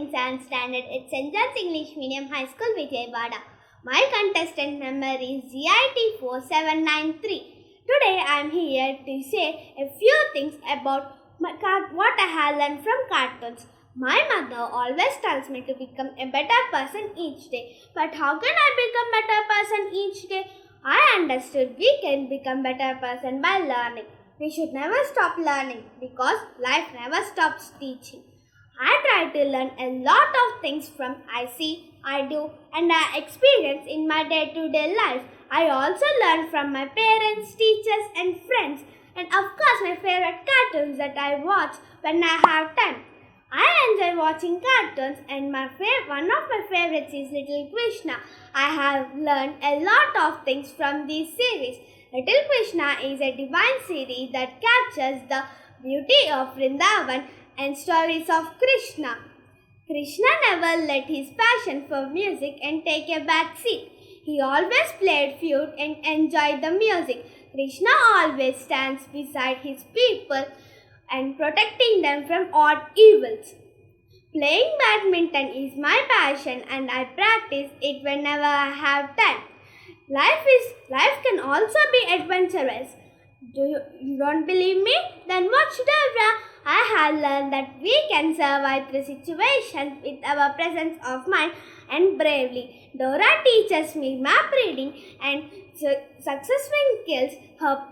in 7th standard at St. John's English Medium High School, Vijayawada. My contestant number is GIT-4-793. Today I am here to say a few things about what I have learned from cartoons. My mother always tells me to become a better person each day. But how can I become a better person each day? I understood we can become a better person by learning. We should never stop learning because life never stops teaching. I try to learn a lot of things from I see, I do, and I experience in my day-to-day life. I also learn from my parents, teachers, and friends, and of course my favorite cartoons that I watch when I have time. I enjoy watching cartoons, and one of my favorites is Little Krishna. I have learned a lot of things from this series. Little Krishna is a divine series that captures the beauty of Vrindavan and stories of Krishna. Krishna never let his passion for music and take a back seat. He always played flute and enjoyed the music. Krishna always stands beside his people and protecting them from all evils. Playing badminton is my passion and I practice it whenever I have time. Life can also be adventurous. You don't believe me? Then watch Dora. I have learned that we can survive through situations with our presence of mind and bravely. Dora teaches me map reading and successful skills. Her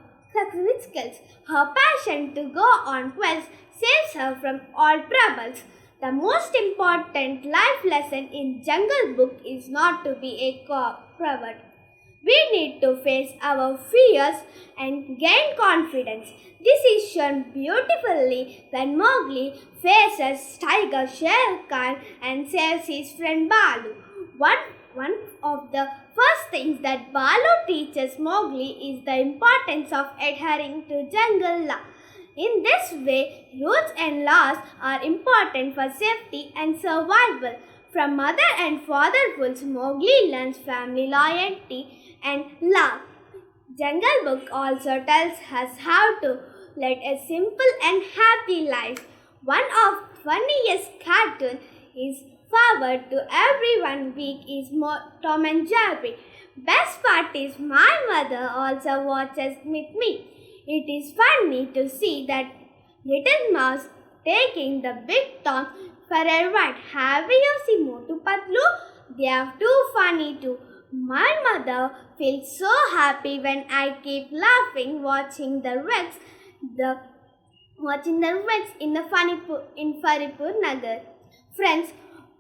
passion to go on quests saves her from all troubles. The most important life lesson in Jungle Book is not to be a coward. We need to face our fears and gain confidence. This is shown beautifully when Mowgli faces Tiger Shere Khan and saves his friend Balu. One of the first things that Balu teaches Mowgli is the importance of adhering to jungle law. In this way, rules and laws are important for safety and survival. From mother and father wolves, Mowgli learns family loyalty and love. Jungle Book also tells us how to lead a simple and happy life. One of funniest cartoons is forward to everyone week is Tom and Jerry. Best part is my mother also watches with me. It is funny to see that little mouse taking the big Tom for a ride. Have you seen Motu Patlu? They are too funny too. My mother feels so happy when I keep laughing watching the wrecks in the Faripur Nagar. Friends,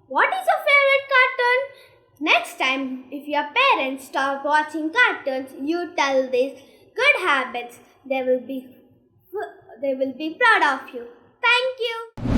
what is your favorite cartoon? Next time, if your parents stop watching cartoons, you tell these good habits. They will be proud of you. Thank you.